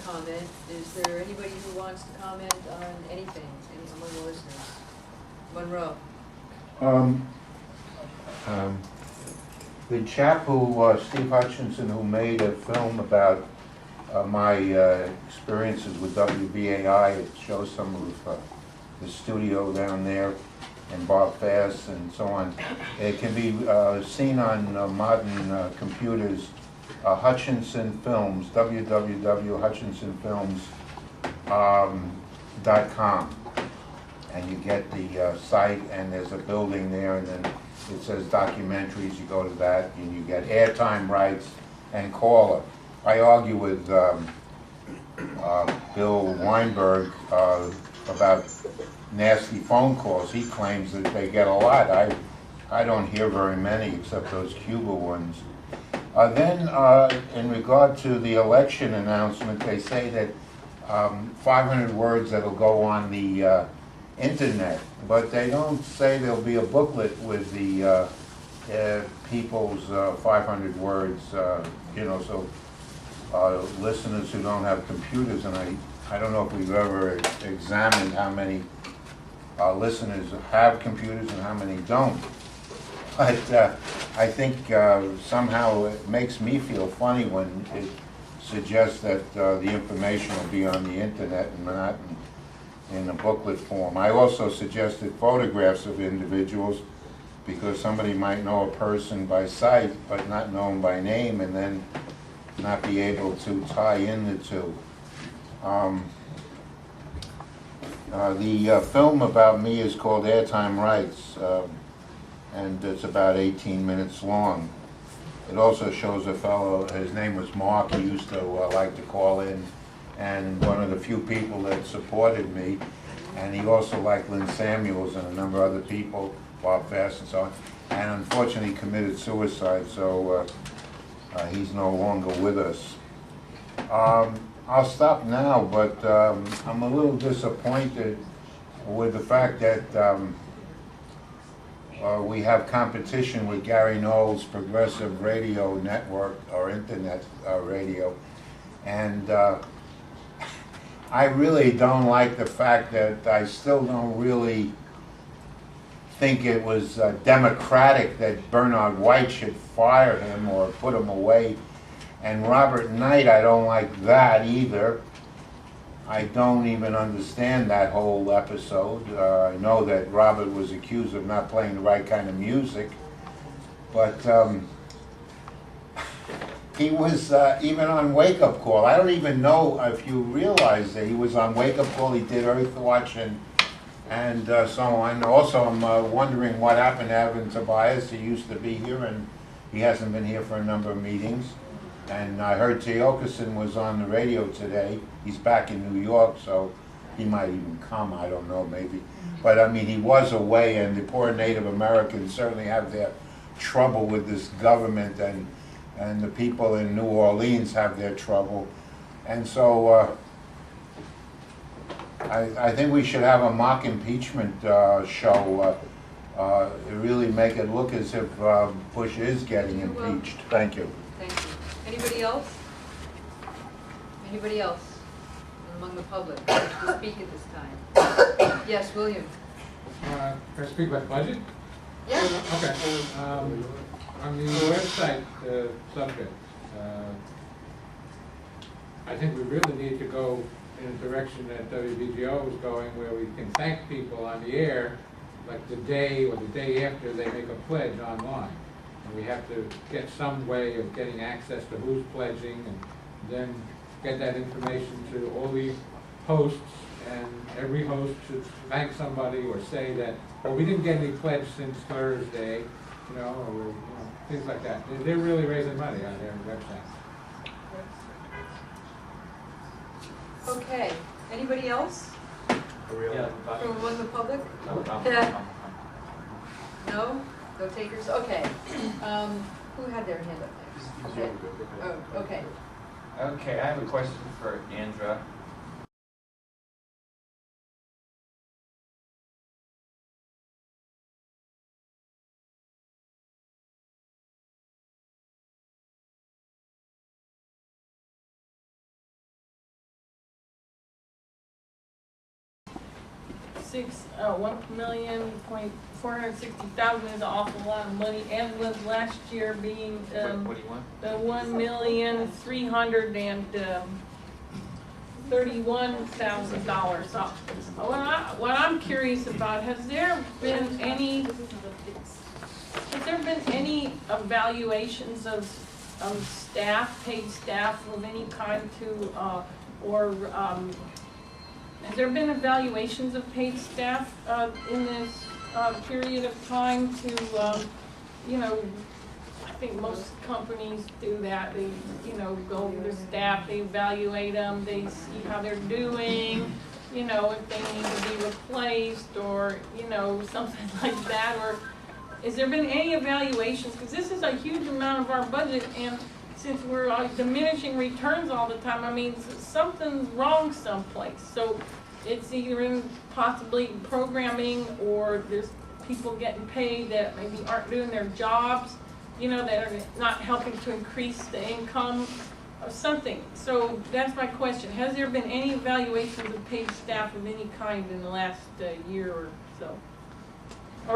comment. Is there anybody who wants to comment on anything, any among the listeners? Monroe. The chap who, Steve Hutchinson, who made a film about my experiences with WBAI, it shows some of the studio down there, and Bob Fass and so on. It can be seen on modern computers. Hutchinson Films, www.hutchinsonfilms.com, and you get the site, and there's a building there, and then it says documentaries. You go to that, and you get airtime rights and caller. I argue with Bill Weinberg about nasty phone calls. He claims that they get a lot. I don't hear very many except those Cuba ones. Then, in regard to the election announcement, they say that 500 words that'll go on the internet, but they don't say there'll be a booklet with the people's 500 words, you know, so listeners who don't have computers, and I don't know if we've ever examined how many listeners have computers and how many don't. But I think somehow it makes me feel funny when it suggests that the information will be on the internet and not in a booklet form. I also suggested photographs of individuals, because somebody might know a person by sight but not know him by name, and then not be able to tie in the two. The film about me is called Airtime Rights, and it's about 18 minutes long. It also shows a fellow, his name was Mark, he used to like to call in, and one of the few people that supported me, and he also liked Lynn Samuels and a number of other people, Bob Fass and so on, and unfortunately committed suicide, so he's no longer with us. I'll stop now, but I'm a little disappointed with the fact that we have competition with Gary Knowles' Progressive Radio Network, or Internet Radio, and I really don't like the fact that I still don't really think it was democratic that Bernard White should fire him or put him away. And Robert Knight, I don't like that either. I don't even understand that whole episode. I know that Robert was accused of not playing the right kind of music, but he was even on Wake Up Call. I don't even know if you realize that he was on Wake Up Call. He did Earthwatch and so on. Also, I'm wondering what happened to Evan Tobias. He used to be here, and he hasn't been here for a number of meetings. And I heard Teokason was on the radio today. He's back in New York, so he might even come, I don't know, maybe. But I mean, he was away, and the poor Native Americans certainly have their trouble with this government, and the people in New Orleans have their trouble. And so I think we should have a mock impeachment show to really make it look as if Bush is getting impeached. Thank you. Thank you. Anybody else? Anybody else among the public who wants to speak at this time? Yes, William. Can I speak about budget? Yeah. Okay. On the website subject, I think we really need to go in a direction that WBGO is going, where we can thank people on the air, like the day or the day after they make a pledge online. And we have to get some way of getting access to who's pledging, and then get that information to all the hosts, and every host should thank somebody or say that, well, we didn't get any pledge since Thursday, you know, or things like that. They're really raising money on their website. Okay. Anybody else Yeah. from among the public? No? No takers? Okay. Who had their hand up next? Okay. Oh, okay. Okay, I have a question for Andra. $1,460,000 is an awful lot of money, and with last year being, What do you want? the $1,331,000. So what I'm curious about, has there been any evaluations of staff, paid staff of any kind to, has there been evaluations of paid staff in this period of time to, I think most companies do that. They, go over their staff, they evaluate them, they see how they're doing, if they need to be replaced or, something like that. Or has there been any evaluations? Because this is a huge amount of our budget, and since we're diminishing returns all the time, I mean, something's wrong someplace. So it's either in possibly programming, or there's people getting paid that maybe aren't doing their jobs, that are not helping to increase the income or something. So that's my question. Has there been any evaluations of paid staff of any kind in the last year or so?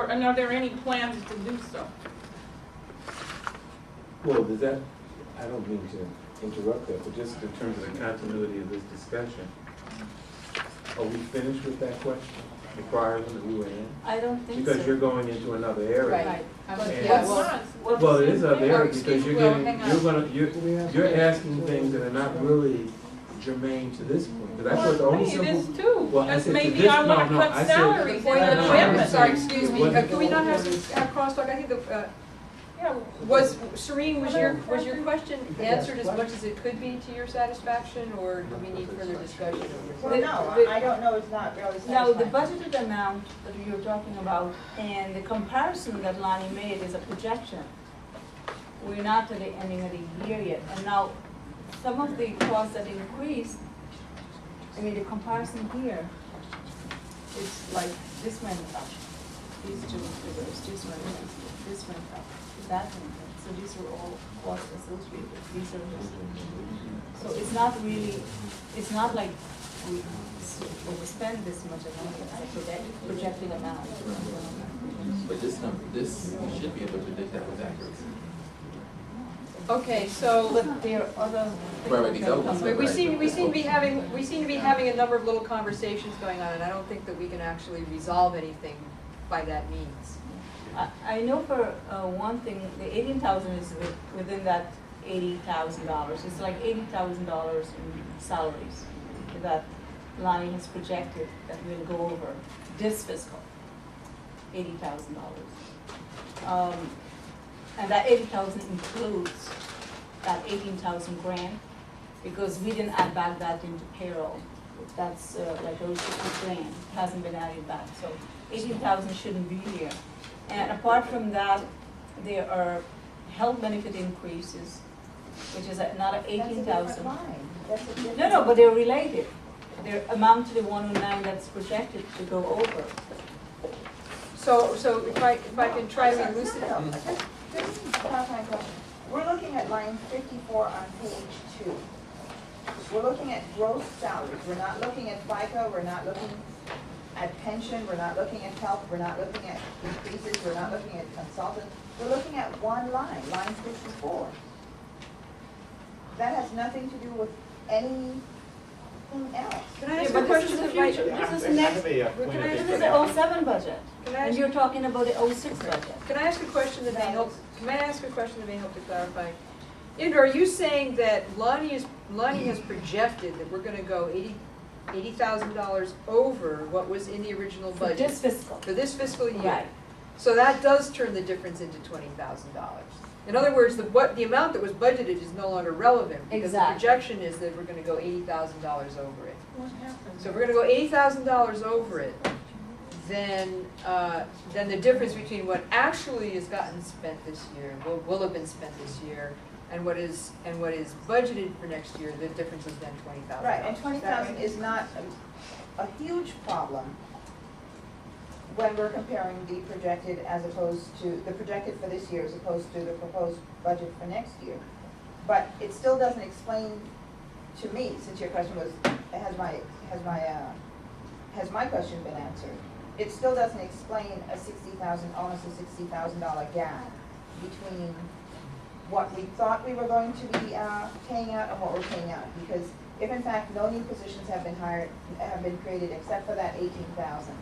And are there any plans to do so? Well, does that, I don't mean to interrupt that, but just in terms of the continuity of this discussion, are we finished with that question, the prior one that we were in? I don't think so. Because you're going into another area. Right. And- Yeah, Well, it is another area Excuse because me, you're hang on. you're asking things that are not really germane to this point. Because I thought the only It simple. is too, Well, I because said to maybe this- I want to no, I cut said- salaries in Point the of no, order, gym. sorry, excuse me, What- can we not have crosstalk? I think Yeah, Serene, was your question answered as much as it could be to your satisfaction, or do we need further discussion? Well, no, I don't know, it's not really Now, the satisfying. budgeted amount that you're talking about and the comparison that Lonnie made is a projection. We're not at the ending of the year yet. And now, some of the costs that increased, I mean, the comparison here, it's like this went up. These two figures, this went up, that went up. So these are all costs associated. These are so it's not really, it's not like we overspend this much amount, it's a projected amount. But this number, this, we should be able to predict that with accuracy. Okay, so But there are other. Right, these other ones. we seem to be having a number of little conversations going on, and I don't think that we can actually resolve anything by that means. I know for one thing, the 18,000 is within that $80,000. It's like $80,000 in salaries that Lonnie has projected that we'll go over this fiscal, $80,000. And that 80,000 includes that 18,000 grant, because we didn't add back that into payroll. That's like those 50 grand, hasn't been added back, so 18,000 shouldn't be here. And apart from that, there are health benefit increases, which is another 18,000. No, but they're related. They amount to the 109 that's projected to go over. So if I can try to elucidate. Just clarifying question. We're looking at line 54 on page 2. We're looking at gross salaries. We're not looking at FICA, we're not looking at pension, we're not looking at health, we're not looking at increases, we're not looking at consultants. We're looking at one line 54. That has nothing to do with anything else. Can I ask Yeah, a but question? this is the future. This is next. This is the 07 budget, Can I and ask- you're talking about the 06 budget. Can I ask a question that may help? Can I ask a question that may help to clarify? Indra, are you saying that Lonnie has projected that we're going to go $80,000 over what was in the original For budget this fiscal. for this fiscal year? Right. So that does turn the difference into $20,000. In other words, the amount that was budgeted is no longer relevant, because the Exactly. projection is that we're going to go $80,000 over it. what happened? So if we're going to go $80,000 over it, then the difference between what actually has gotten spent this year, will have been spent this year, and what is budgeted for next year, the difference is then $20,000. Right, and 20,000 is not a huge problem when we're comparing the projected as opposed to, the projected for this year as opposed to the proposed budget for next year. But it still doesn't explain to me, since your question was, has my has my question been answered? It still doesn't explain a almost a $60,000 gap between what we thought we were going to be paying out and what we're paying out. Because if in fact no new positions have been created except for that 18,000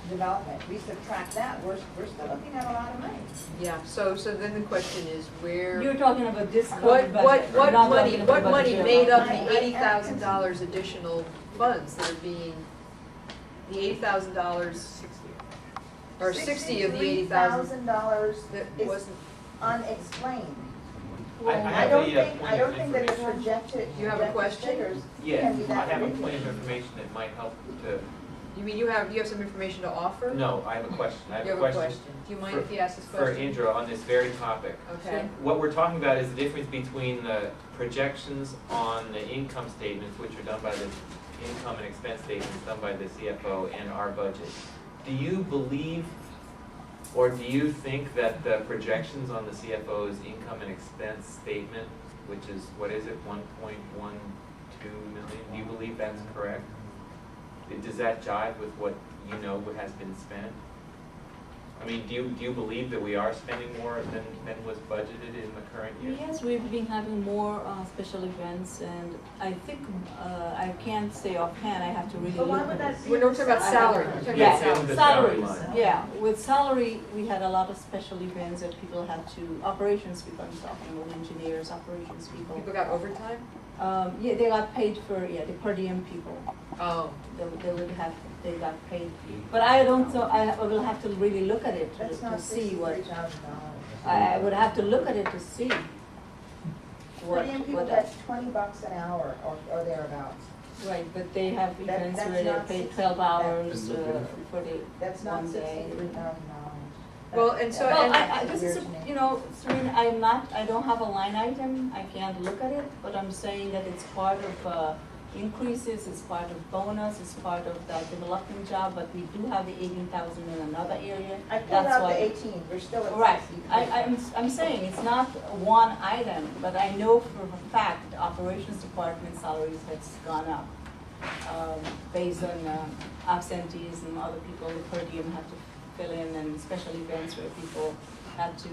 development, we subtract that, we're still looking at a lot of money. Yeah, so then the question is where, You're talking about this what current budget. money, We're not talking about what money budget. made up I- the $80,000 additional funds that are being, the $80,000, or 60 of the 80,000 $63,000 that is wasn't, unexplained. I I have don't a think, point I of don't think that the information. projected You have a question? figures Yes, can be I that have a ridiculous. point of information that might help to, you mean you have some information to offer? no, I have a question. I have You a have a question question. Do you mind for- if he asks this for question? Andrea on this very topic. Okay. What we're talking about is the difference between the projections on the income statements, which are done by the income and expense statements done by the CFO, and our budget. Do you believe, or do you think that the projections on the CFO's income and expense statement, which is, what is it, 1.12 million, do you believe that's correct? Does that jive with what you know what has been spent? I mean, do you believe that we are spending more than was budgeted in the current year? Yes, we've been having more special events, and I think, I can't say offhand, I have to really But why look would at it. that be? We're not talking about salary. We're talking Yeah, about salary. the salary salaries, line. yeah. With salary, we had a lot of special events that people had to, operations people, I'm talking about engineers, operations people. People got overtime? Yeah, they got paid for, yeah, the per diem people. Oh, They got paid. But I don't know, I will have to really look at it That's to not see what, $63,000. I would have to look at it to see what, Median people what get that. $20 an hour or thereabouts. Right, but they have events that's where they not pay 60 12 hours that- for the That's not one day. $63,000. Well, and so- Well, and- this is, you know, Serena, I don't have a line item, I can't look at it, but I'm saying that it's part of, increases, it's part of bonus, it's part of the development job, but we do have the 18,000 in another area. I pulled That's out why- the 18, we're still at Right, 60. I'm saying it's not one item, but I know for a fact, the operations department salaries has gone up, based on absentees and other people, the per diem had to fill in, and special events where people had to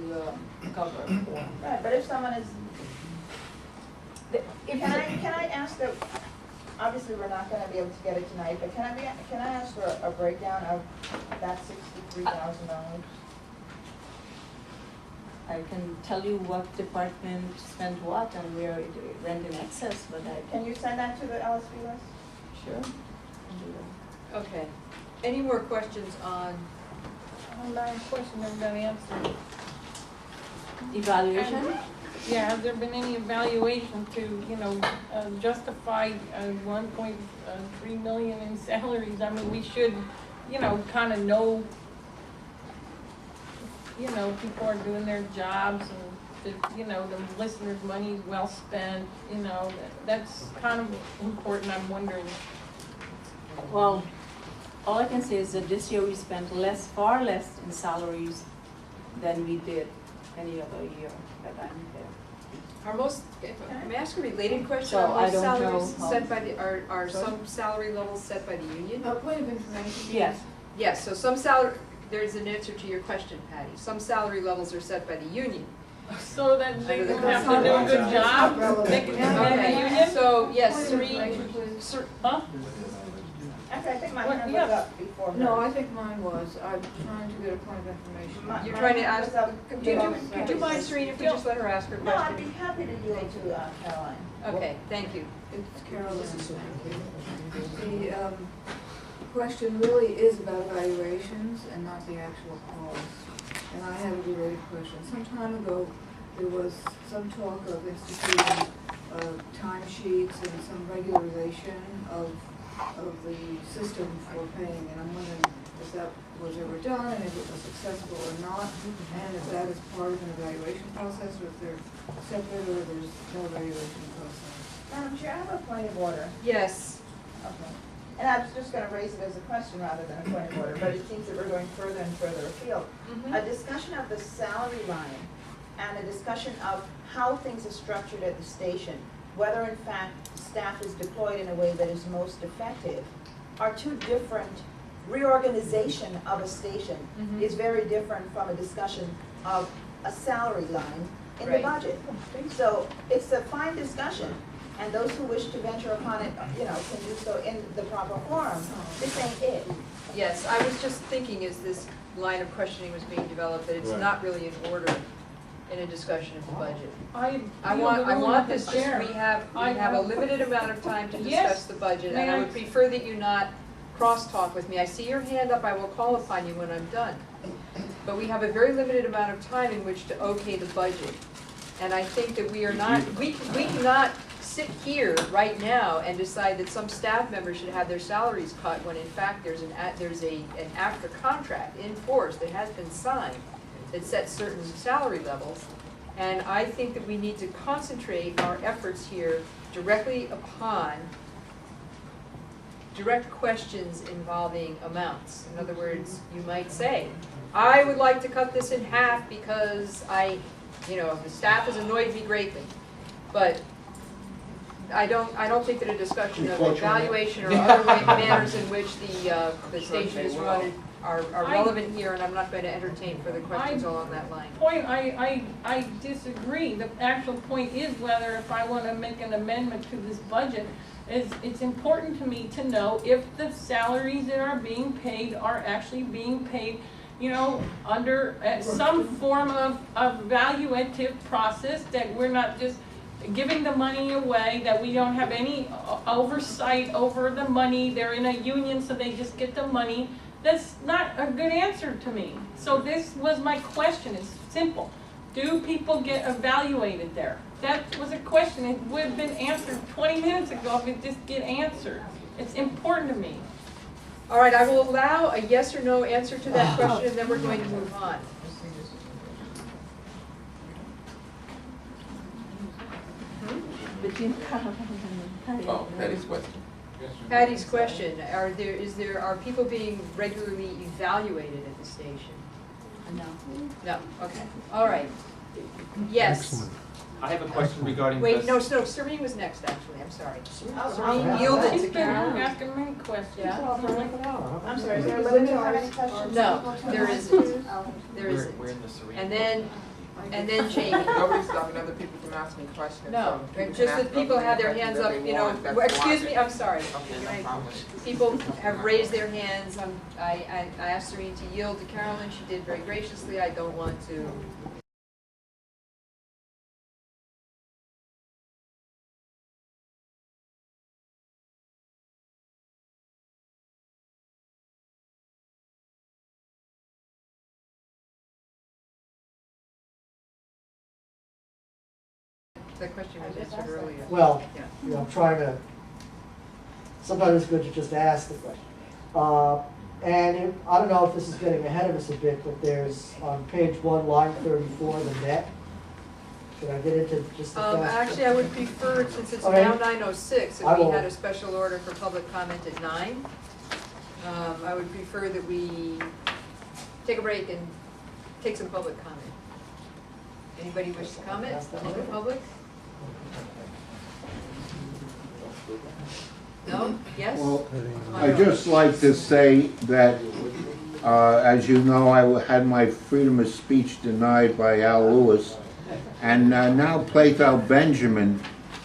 cover for. Right, but if someone is, If can I ask that, obviously we're not gonna be able to get it tonight, but can I ask for a breakdown of that $63,000? I can tell you what department spent what and where it went in excess, but I Can you send that to the LSP list? sure can do that. okay. Any more questions on, My question never got answered. Evaluation? Yeah, has there been any evaluation to, justify 1.3 million in salaries? I mean, we should, kind of know, people are doing their jobs and, the listeners' money is well spent, that's kind of important, I'm wondering. Well, all I can say is that this year we spent far less in salaries than we did any other year that I'm there. are most, may I ask a related question? So Are I most don't salaries know how- set by the, are some salary levels set by the union? Point of information. Yes, Yes, so some salary, there's an answer to your question, Patty. Some salary levels are set by the union. So that they Under the don't have to do a good job? They can do it in the union? So, yes, Point of three, information, please. Huh? Actually, I think my What- hand yeah. was up before. No, hers. I think mine was. I'm trying to get a point of information. you're My trying to hand ask, was up. do you mind, Serena, if we just let her ask her No, I'd question? be happy to yield to Caroline. Okay, thank you. It's Carolyn. The question really is about evaluations and not the actual cause. And I have a related question. Some time ago, there was some talk of instituting timesheets and some regularization of the system for paying. And I'm wondering if that was ever done and if it was successful or not, and if that is part of an evaluation process, or if they're separate, or there's no evaluation process. Madam Chair, I have a point of order. Yes, Okay. And I was just gonna raise it as a question rather than a point of order, but it seems that we're going further and further afield. A discussion of the salary line and a discussion of how things are structured at the station, whether in fact staff is deployed in a way that is most effective, are two different, reorganization of a station Mhm. is very different from a discussion of a salary line in the Right. budget. So it's a fine discussion, and those who wish to venture upon it, you know, can do so in the proper forum. This ain't it. Yes, I was just thinking as this line of questioning was being developed, that it's Right. not really in order in a discussion of the budget. I I feel want the this, rule of the chair. we have a limited amount of time to discuss Yes. the budget, May and I I- would prefer that you not crosstalk with me. I see your hand up, I will call upon you when I'm done. But we have a very limited amount of time in which to okay the budget. And I think that we are not, we cannot sit here right now and decide that some staff members should have their salaries cut when in fact there's an after contract in force that has been signed that sets certain salary levels. And I think that we need to concentrate our efforts here directly upon direct questions involving amounts. In other words, you might say, I would like to cut this in half because the staff has annoyed me greatly. But I don't think that a discussion of evaluation or other manners in which the station is run are relevant here, and I'm not going to entertain further questions along that line. I disagree. The actual point is whether if I want to make an amendment to this budget, it's important to me to know if the salaries that are being paid are actually being paid, under some form of evaluative process, that we're not just giving the money away, that we don't have any oversight over the money. They're in a union, so they just get the money. That's not a good answer to me. So this was my question. It's simple. Do people get evaluated there? That was a question. It would have been answered 20 minutes ago if it just get answered. It's important to me. All right, I will allow a yes or no answer to that question, and then we're going to move on. Oh, Patty's question. Patty's question, are people being regularly evaluated at the station? No. No, okay, all right. Yes. I have a question regarding Wait, this. no, Serene was next, actually, I'm sorry. Oh, Serene yielded She's to been Karen. asking me questions. Yeah. I'm sorry, is there a limit to how many questions? No, there isn't, Oh. there We're isn't. in the serene. And then Jamie. Nobody's stopping other people from asking questions. No, so people just can that ask people as have many their questions hands as up, they want. That's excuse why- me, I'm sorry. Okay, no problem. People have raised their hands. I asked Serene to yield to Carolyn. She did very graciously. I don't want to. That question was answered earlier. Well, Yeah. I'm trying to, sometimes it's good to just ask the question. I don't know if this is getting ahead of us a bit, but there's on page 1, line 34, the net. Can I get into just the fast? Actually, I would prefer, since it's Okay. now 9:06, I if we will- had a special order for public comment at 9, I would prefer that we take a break and take some public comment. Anybody wish to comment from the public? No? Yes? Well, I'd just like to say that, as you know, I had my freedom of speech denied by Al Lewis, and now Plato Benjamin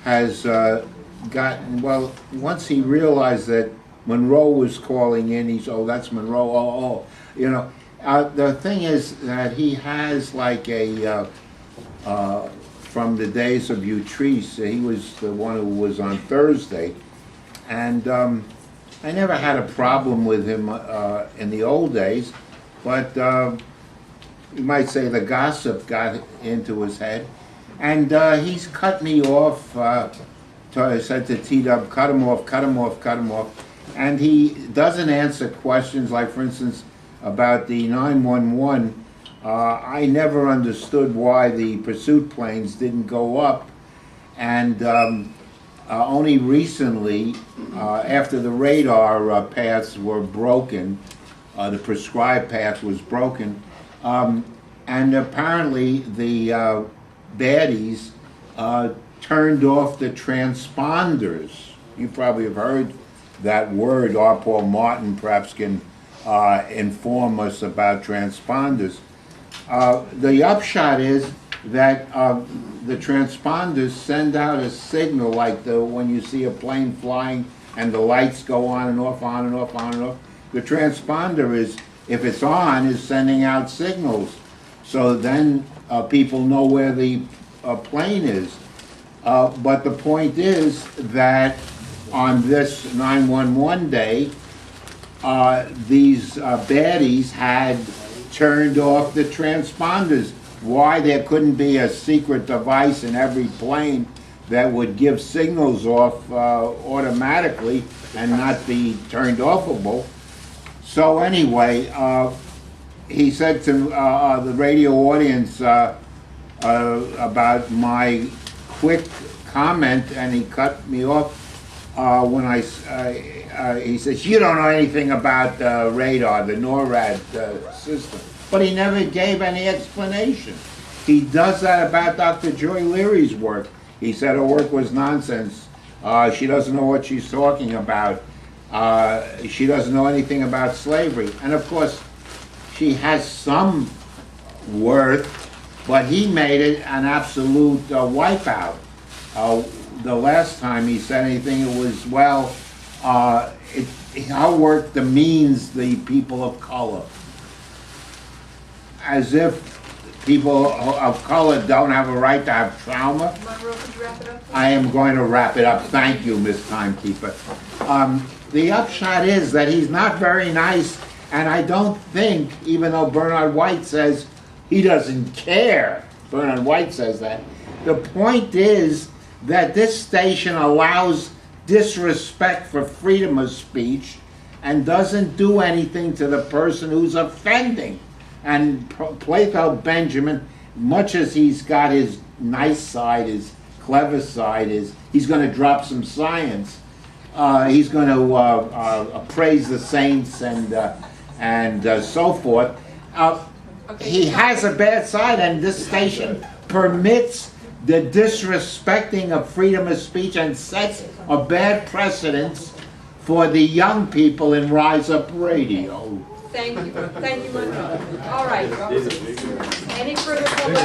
has gotten, well, once he realized that Monroe was calling in, he's, oh, that's Monroe, the thing is that he has like a, from the days of Utrice, he was the one who was on Thursday, and I never had a problem with him in the old days, but you might say the gossip got into his head, and he's cut me off. I said to T-Dub, cut him off, cut him off, cut him off, and he doesn't answer questions like, for instance, about the 911. I never understood why the pursuit planes didn't go up, and only recently, after the radar paths were broken, the prescribed path was broken, and apparently the baddies turned off the transponders. You probably have heard that word. R. Paul Martin perhaps can inform us about transponders. The upshot is that the transponders send out a signal like when you see a plane flying and the lights go on and off, on and off, on and off. The transponder is, if it's on, is sending out signals. So then people know where the plane is. But the point is that on this 911 day, these baddies had turned off the transponders. Why? There couldn't be a secret device in every plane that would give signals off automatically and not be turned offable. So anyway, he said to the radio audience about my quick comment, and he cut me off when he says, "You don't know anything about radar, the NORAD system." But he never gave any explanation. He does that about Dr. Joy Leary's work. He said her work was nonsense. She doesn't know what she's talking about. She doesn't know anything about slavery. And of course, she has some worth, but he made it an absolute wipeout. The last time he said anything, it was, well, her work demeans the people of color. As if people of color don't have a right to have trauma. Monroe, could you wrap it up? I am going to wrap it up. Thank you, Ms. Timekeeper. The upshot is that he's not very nice, and I don't think, even though Bernard White says he doesn't care, Bernard White says that, the point is that this station allows disrespect for freedom of speech and doesn't do anything to the person who's offending. And Plato Benjamin, much as he's got his nice side, his clever side, he's going to drop some science. He's going to praise the saints and so forth. He has a bad side, and this station permits the disrespecting of freedom of speech and sets a bad precedence for the young people in Rise Up Radio. Thank you, Monroe. All right. Any further public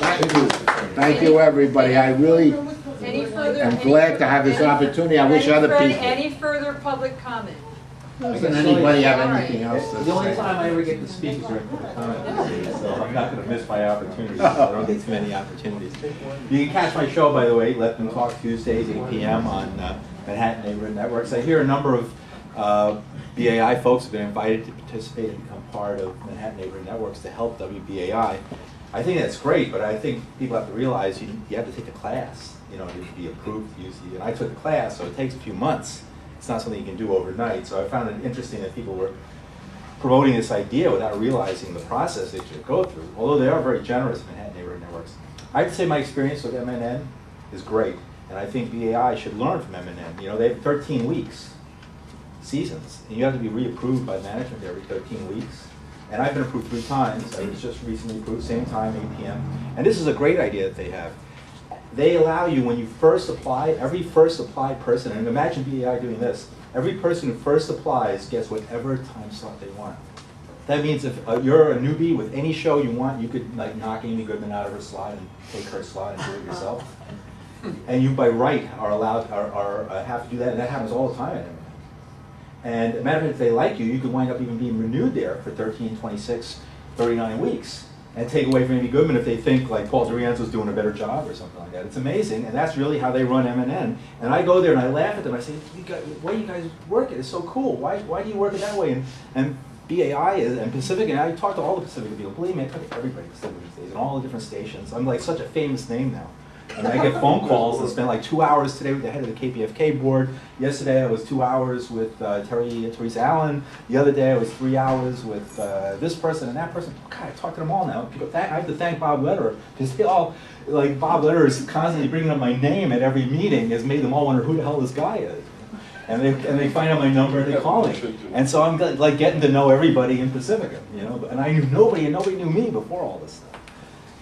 comment? Thank you, everybody. I really Any further? am glad to have this opportunity. I wish other people. Any further public comment? Doesn't anybody have anything else to The only say? time I ever get to speak is during public comment, so I'm not gonna miss my opportunities. I don't get too many opportunities. You can catch my show, by the way, Let Them Talk Tuesdays, 8 p.m. on Manhattan Neighborhood Networks. I hear a number of BAI folks have been invited to participate and become part of Manhattan Neighborhood Networks to help WBAI. I think that's great, but I think people have to realize you have to take a class, you know, to be approved to use the, and I took the class, so it takes a few months. It's not something you can do overnight, so I found it interesting that people were promoting this idea without realizing the process they should go through, although they are very generous in Manhattan Neighborhood Networks. I have to say my experience with MNN is great, and I think BAI should learn from MNN. You know, they have 13 weeks. Seasons, and you have to be reapproved by management every 13 weeks. And I've been approved 3 times. I was just recently approved, same time, 8 p.m. And this is a great idea that they have. They allow you, when you first apply, every first applied person, and imagine BAI doing this, every person who first applies gets whatever time slot they want. That means if you're a newbie with any show you want, you could like knock Amy Goodman out of her slot and take her slot and do it yourself. And you, by right, are allowed, have to do that, and that happens all the time. And as a matter of fact, if they like you, you could wind up even being renewed there for 13, 26, 39 weeks. And take away from Amy Goodman if they think like Paul DeRienzo's doing a better job or something like that. It's amazing, and that's really how they run MNN. And I go there and I laugh at them. I say, why you guys work it? It's so cool. Why do you work it that way? And BAI is, and Pacifica, and I talk to all the Pacifica people. Believe me, I talk to everybody Pacifica these days, and all the different stations. I'm like such a famous name now. And I get phone calls. I spent like 2 hours today with the head of the KPFK board. Yesterday I was 2 hours with Teresa Allen. The other day I was 3 hours with this person and that person. God, I talk to them all now. I have to thank Bob Lederer, because they all, like Bob Lederer is constantly bringing up my name at every meeting, has made them all wonder who the hell this guy is. And they find out my number and they call me. And so I'm like getting to know everybody in Pacifica, you know. And I knew nobody, and nobody knew me before all this stuff.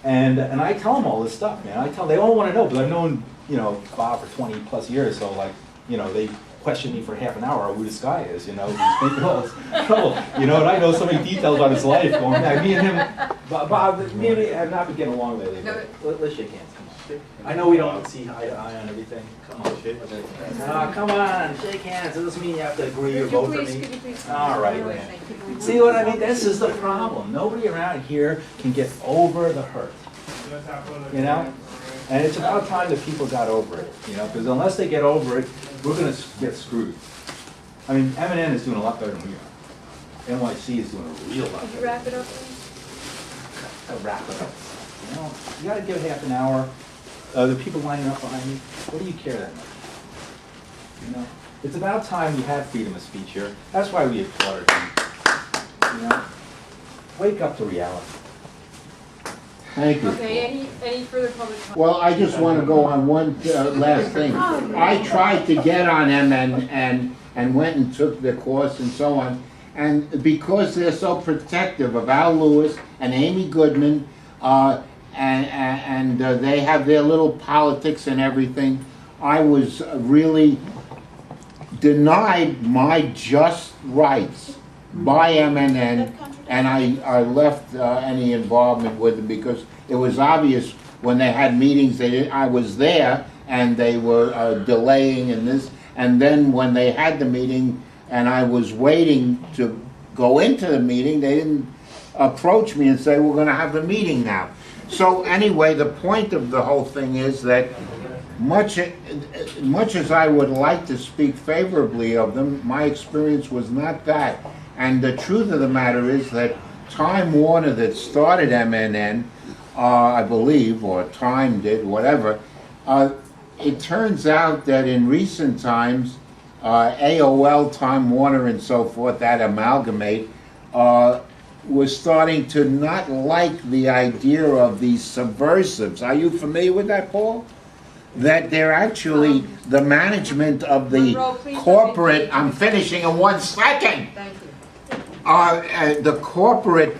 And I tell them all this stuff, man. They all want to know, but I've known, you know, Bob for 20 plus years, so like, you know, they question me for half an hour who this guy is, you know, he's making all this trouble, you know, and I know so many details on his life going back. Me and him, Bob, me and him have not been getting along lately, but let's shake hands, come on. I know we don't see eye to eye on everything. Come on, shake. Come on, shake hands. It doesn't mean you have to agree or vote for me. All right, man. See what I mean? This is the problem. Nobody around here can get over the hurt. You know? And it's about time that people got over it, you know, because unless they get over it, we're going to get screwed. I mean, M&N is doing a lot better than we are. NYC is doing a real lot better. Could you wrap it up, please? I'll wrap it up. You know, you got to give half an hour. The people lining up behind me, what do you care that much? You know, it's about time we have freedom of speech here. That's why we applaud it. You know, wake up to reality. Thank you. Okay, any further public comment? Well, I just want to go on one last thing. I tried to get on them and went and took the course and so on. And because they're so protective of Al Lewis and Amy Goodman, and they have their little politics and everything, I was really denied my just rights by M&N, and I left any involvement with them because it was obvious when they had meetings, I was there and they were delaying and this, and then when they had the meeting and I was waiting to go into the meeting, they didn't approach me and say, we're going to have the meeting now. So anyway, the point of the whole thing is that much as I would like to speak favorably of them, my experience was not that. And the truth of the matter is that Time Warner, that started M&N, I believe, or Time did, whatever, it turns out that in recent times, AOL, Time Warner, and so forth, that amalgamate, was starting to not like the idea of these subversives. Are you familiar with that, Paul? That they're actually the management of the Monroe, corporate, I'm finishing in 1 second. Thank you. The corporate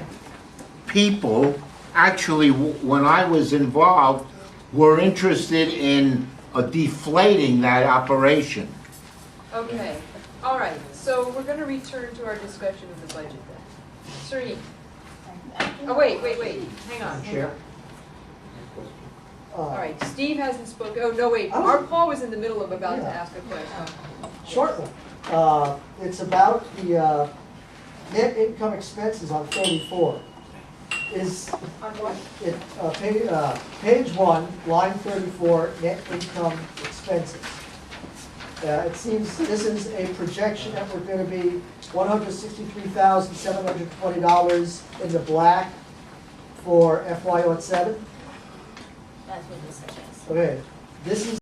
people, actually, when I was involved, were interested in deflating that operation. Okay, all right, so we're going to return to our discussion of the budget then. Sri. Oh, wait, hang on. Chair. All right, Steve hasn't spoken, oh, no, wait, Paul was in the middle of about to ask a question. Short one. It's about the net income expenses on 34. Is On what? page 1, line 34, net income expenses. It seems this is a projection that we're going to be $163,720 in the black for FY07. That's what this suggests. Okay, this is